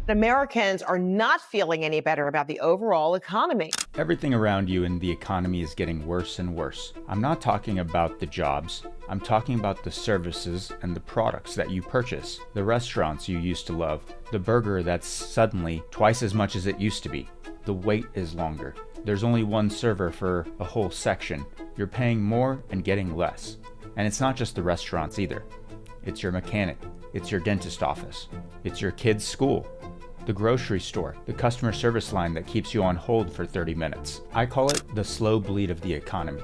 Americans are not feeling any better about the overall economy. Everything around you in the economy is getting worse and worse. I'm not talking about the jobs. I'm talking about the services and the products that you purchase. The restaurants you used to love. The burger that's suddenly twice as much as it used to be. The wait is longer. There's only one server for a whole section. You're paying more and getting less. And it's not just the restaurants either. It's your mechanic. It's your dentist office. It's your kid's school. The grocery store, the customer service line that keeps you on hold for 30 minutes. I call it the slow bleed of the economy.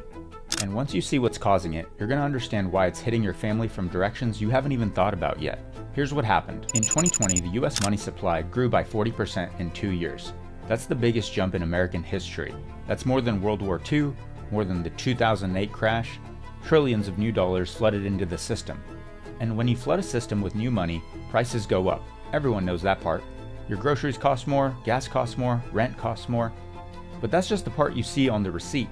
And once you see what's causing it, you're going to understand why it's hitting your family from directions you haven't even thought about yet. Here's what happened. In 2020, the US money supply grew by 40% in 2 years. That's the biggest jump in American history. That's more than World War II, more than the 2008 crash. Trillions of new dollars flooded into the system. And when you flood a system with new money, prices go up. Everyone knows that part. Your groceries cost more, gas costs more, rent costs more. But that's just the part you see on the receipt.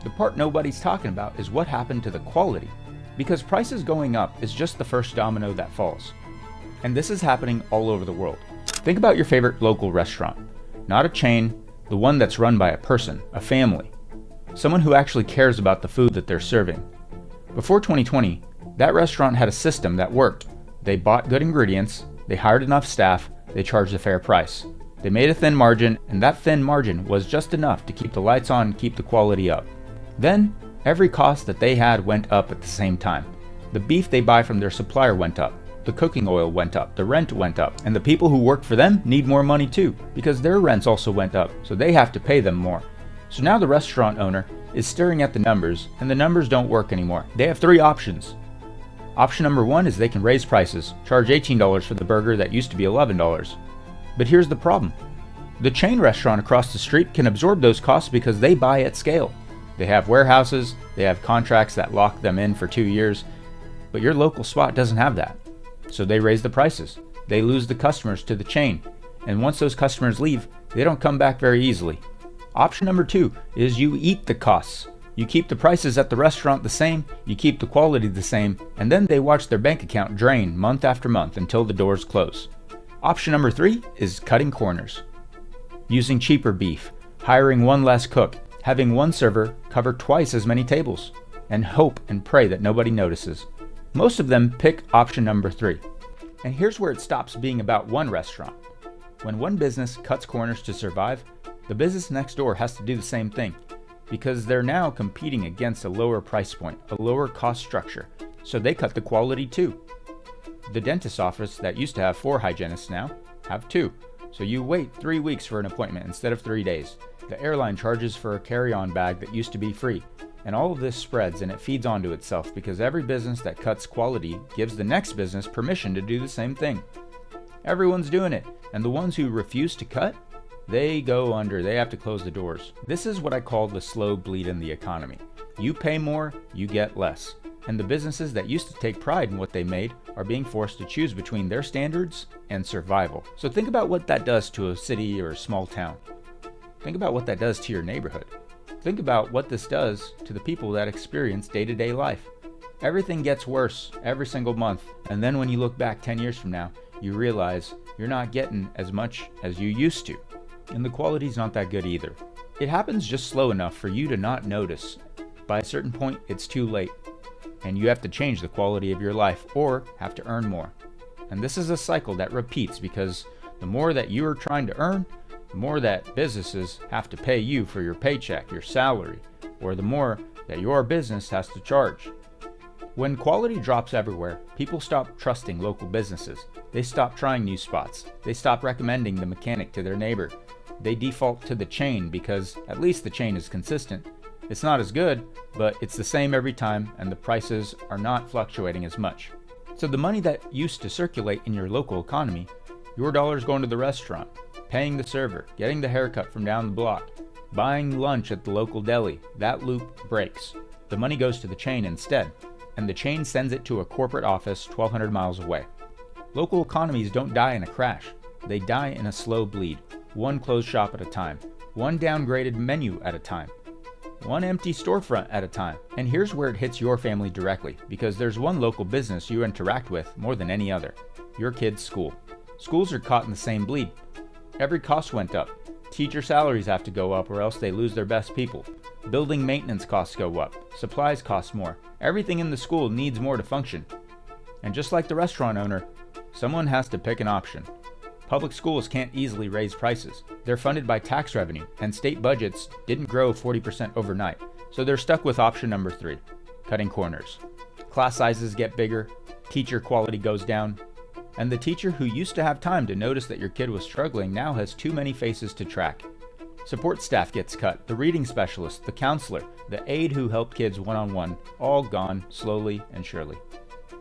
The part nobody's talking about is what happened to the quality. Because prices going up is just the first domino that falls. And this is happening all over the world. Think about your favorite local restaurant. Not a chain, the one that's run by a person, a family. Someone who actually cares about the food that they're serving. Before 2020, that restaurant had a system that worked. They bought good ingredients, they hired enough staff, they charged a fair price. They made a thin margin, and that thin margin was just enough to keep the lights on and keep the quality up. Then, every cost that they had went up at the same time. The beef they buy from their supplier went up, the cooking oil went up, the rent went up, and the people who work for them need more money too, because their rents also went up, so they have to pay them more. So now the restaurant owner is staring at the numbers, and the numbers don't work anymore. They have 3 options. Option number 1 is they can raise prices, charge $18 for the burger that used to be $11. But here's the problem. The chain restaurant across the street can absorb those costs because they buy at scale. They have warehouses, they have contracts that lock them in for 2 years, but your local spot doesn't have that. So they raise the prices. They lose the customers to the chain, and once those customers leave, they don't come back very easily. Option number 2 is you eat the costs. You keep the prices at the restaurant the same, you keep the quality the same, and then they watch their bank account drain month after month until the doors close. Option number 3 is cutting corners. Using cheaper beef, hiring one less cook, having one server cover twice as many tables, and hope and pray that nobody notices. Most of them pick option number 3. And here's where it stops being about one restaurant. When one business cuts corners to survive, the business next door has to do the same thing. Because they're now competing against a lower price point, a lower cost structure, so they cut the quality too. The dentist's office that used to have 4 hygienists now have 2, so you wait 3 weeks for an appointment instead of 3 days. The airline charges for a carry-on bag that used to be free, and all of this spreads and it feeds onto itself because every business that cuts quality gives the next business permission to do the same thing. Everyone's doing it, and the ones who refuse to cut, they go under, they have to close the doors. This is what I call the slow bleed in the economy. You pay more, you get less. And the businesses that used to take pride in what they made are being forced to choose between their standards and survival. So think about what that does to a city or a small town. Think about what that does to your neighborhood. Think about what this does to the people that experience day-to-day life. Everything gets worse every single month, and then when you look back 10 years from now, you realize you're not getting as much as you used to. And the quality's not that good either. It happens just slow enough for you to not notice. By a certain point, it's too late, and you have to change the quality of your life or have to earn more. And this is a cycle that repeats because the more that you are trying to earn, the more that businesses have to pay you for your paycheck, your salary, or the more that your business has to charge. When quality drops everywhere, people stop trusting local businesses. They stop trying new spots. They stop recommending the mechanic to their neighbor. They default to the chain because at least the chain is consistent. It's not as good, but it's the same every time and the prices are not fluctuating as much. So the money that used to circulate in your local economy, your dollars going to the restaurant, paying the server, getting the haircut from down the block, buying lunch at the local deli, that loop breaks. The money goes to the chain instead, and the chain sends it to a corporate office 1,200 miles away. Local economies don't die in a crash. They die in a slow bleed. One closed shop at a time, one downgraded menu at a time, one empty storefront at a time. And here's where it hits your family directly, because there's one local business you interact with more than any other, your kid's school. Schools are caught in the same bleed. Every cost went up. Teacher salaries have to go up or else they lose their best people. Building maintenance costs go up. Supplies cost more. Everything in the school needs more to function. And just like the restaurant owner, someone has to pick an option. Public schools can't easily raise prices. They're funded by tax revenue, and state budgets didn't grow 40% overnight. So they're stuck with option number 3, cutting corners. Class sizes get bigger, teacher quality goes down, and the teacher who used to have time to notice that your kid was struggling now has too many faces to track. Support staff gets cut, the reading specialist, the counselor, the aide who helped kids one-on-one, all gone slowly and surely.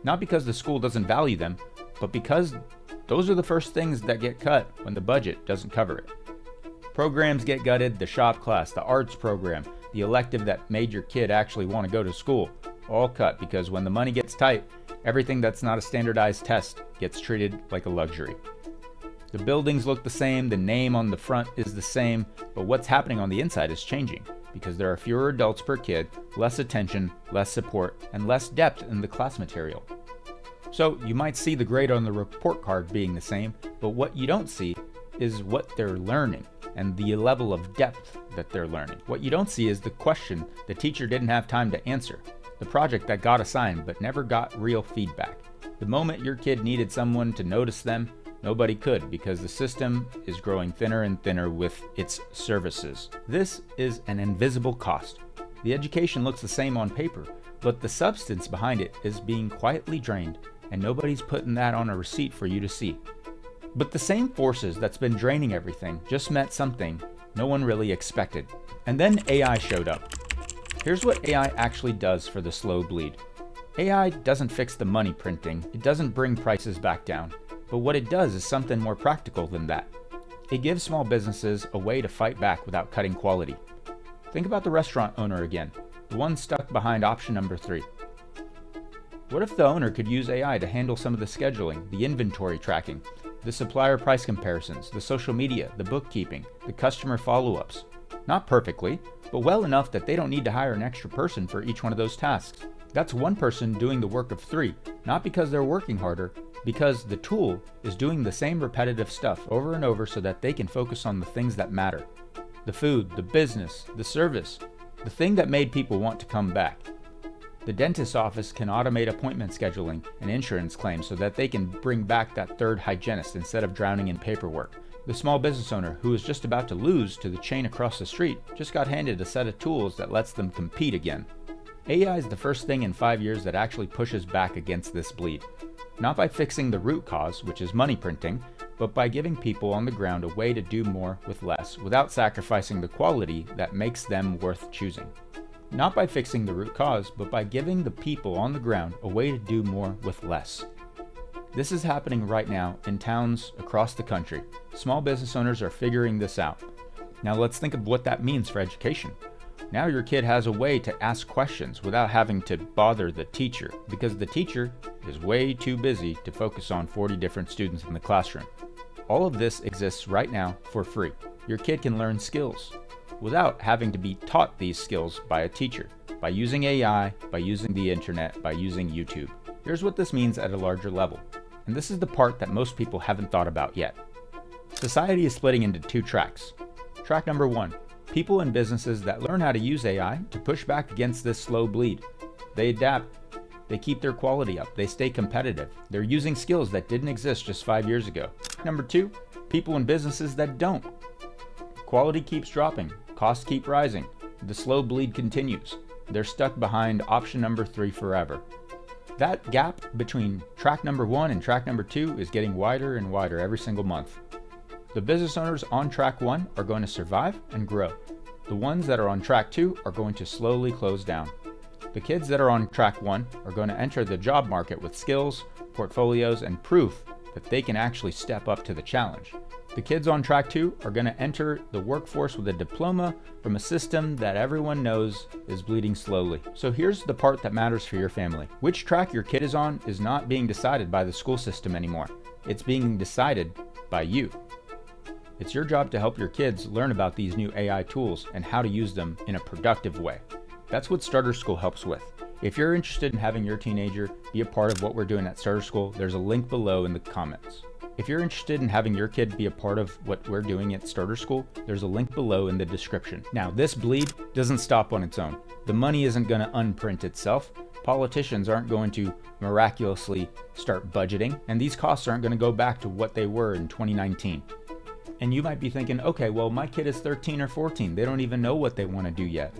Not because the school doesn't value them, but because those are the first things that get cut when the budget doesn't cover it. Programs get gutted, the shop class, the arts program, the elective that made your kid actually want to go to school, all cut because when the money gets tight, everything that's not a standardized test gets treated like a luxury. The buildings look the same, the name on the front is the same, but what's happening on the inside is changing because there are fewer adults per kid, less attention, less support, and less depth in the class material. So you might see the grade on the report card being the same, but what you don't see is what they're learning and the level of depth that they're learning. What you don't see is the question the teacher didn't have time to answer, the project that got assigned but never got real feedback. The moment your kid needed someone to notice them, nobody could because the system is growing thinner and thinner with its services. This is an invisible cost. The education looks the same on paper, but the substance behind it is being quietly drained, and nobody's putting that on a receipt for you to see. But the same forces that's been draining everything just meant something no one really expected. And then AI showed up. Here's what AI actually does for the slow bleed. AI doesn't fix the money printing, it doesn't bring prices back down, but what it does is something more practical than that. It gives small businesses a way to fight back without cutting quality. Think about the restaurant owner again, the one stuck behind option number 3. What if the owner could use AI to handle some of the scheduling, the inventory tracking, the supplier price comparisons, the social media, the bookkeeping, the customer follow-ups? Not perfectly, but well enough that they don't need to hire an extra person for each one of those tasks. That's one person doing the work of 3, not because they're working harder, because the tool is doing the same repetitive stuff over and over so that they can focus on the things that matter. The food, the business, the service, the thing that made people want to come back. The dentist's office can automate appointment scheduling and insurance claims so that they can bring back that third hygienist instead of drowning in paperwork. The small business owner who was just about to lose to the chain across the street just got handed a set of tools that lets them compete again. AI is the first thing in 5 years that actually pushes back against this bleed. Not by fixing the root cause, which is money printing, but by giving people on the ground a way to do more with less without sacrificing the quality that makes them worth choosing. Not by fixing the root cause, but by giving the people on the ground a way to do more with less. This is happening right now in towns across the country. Small business owners are figuring this out. Now let's think of what that means for education. Now your kid has a way to ask questions without having to bother the teacher, because the teacher is way too busy to focus on 40 different students in the classroom. All of this exists right now for free. Your kid can learn skills without having to be taught these skills by a teacher, by using AI, by using the internet, by using YouTube. Here's what this means at a larger level, and this is the part that most people haven't thought about yet. Society is splitting into 2 tracks. Track number 1, people and businesses that learn how to use AI to push back against this slow bleed. They adapt, they keep their quality up, they stay competitive. They're using skills that didn't exist just 5 years ago. Number 2, people and businesses that don't. Quality keeps dropping, costs keep rising, the slow bleed continues. They're stuck behind option number 3 forever. That gap between track number 1 and track number 2 is getting wider and wider every single month. The business owners on track 1 are going to survive and grow. The ones that are on track 2 are going to slowly close down. The kids that are on track 1 are going to enter the job market with skills, portfolios, and proof that they can actually step up to the challenge. The kids on track 2 are going to enter the workforce with a diploma from a system that everyone knows is bleeding slowly. So here's the part that matters for your family. Which track your kid is on is not being decided by the school system anymore. It's being decided by you. It's your job to help your kids learn about these new AI tools and how to use them in a productive way. That's what Starter School helps with. If you're interested in having your teenager be a part of what we're doing at Starter School, there's a link below in the comments. If you're interested in having your kid be a part of what we're doing at Starter School, there's a link below in the description. Now, this bleed doesn't stop on its own. The money isn't going to unprint itself. Politicians aren't going to miraculously start budgeting, and these costs aren't going to go back to what they were in 2019. And you might be thinking, okay, well, my kid is 13 or 14. They don't even know what they want to do yet.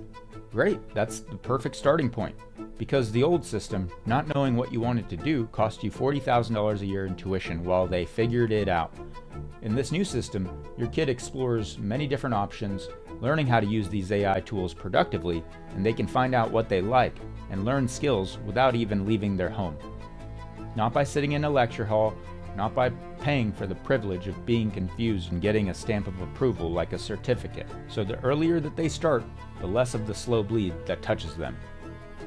Great, that's the perfect starting point. Because the old system, not knowing what you wanted to do, cost you $40,000 a year in tuition while they figured it out. In this new system, your kid explores many different options, learning how to use these AI tools productively, and they can find out what they like and learn skills without even leaving their home. Not by sitting in a lecture hall, not by paying for the privilege of being confused and getting a stamp of approval like a certificate. So the earlier that they start, the less of the slow bleed that touches them.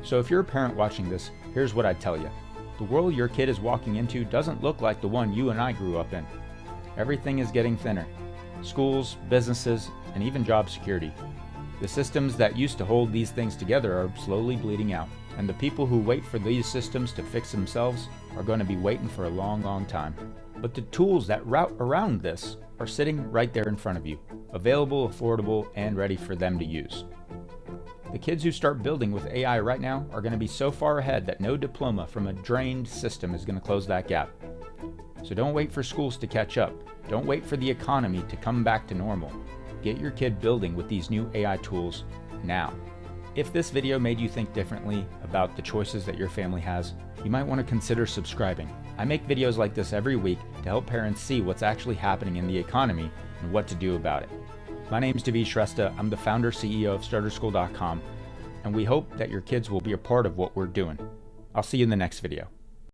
So if you're a parent watching this, here's what I'd tell you. The world your kid is walking into doesn't look like the one you and I grew up in. Everything is getting thinner. Schools, businesses, and even job security. The systems that used to hold these things together are slowly bleeding out. And the people who wait for these systems to fix themselves are going to be waiting for a long, long time. But the tools that route around this are sitting right there in front of you, available, affordable, and ready for them to use. The kids who start building with AI right now are going to be so far ahead that no diploma from a drained system is going to close that gap. So don't wait for schools to catch up. Don't wait for the economy to come back to normal. Get your kid building with these new AI tools now. If this video made you think differently about the choices that your family has, you might want to consider subscribing. I make videos like this every week to help parents see what's actually happening in the economy and what to do about it. My name is Diveej Shrestha. I'm the founder CEO of StarterSchool.com, and we hope that your kids will be a part of what we're doing. I'll see you in the next video.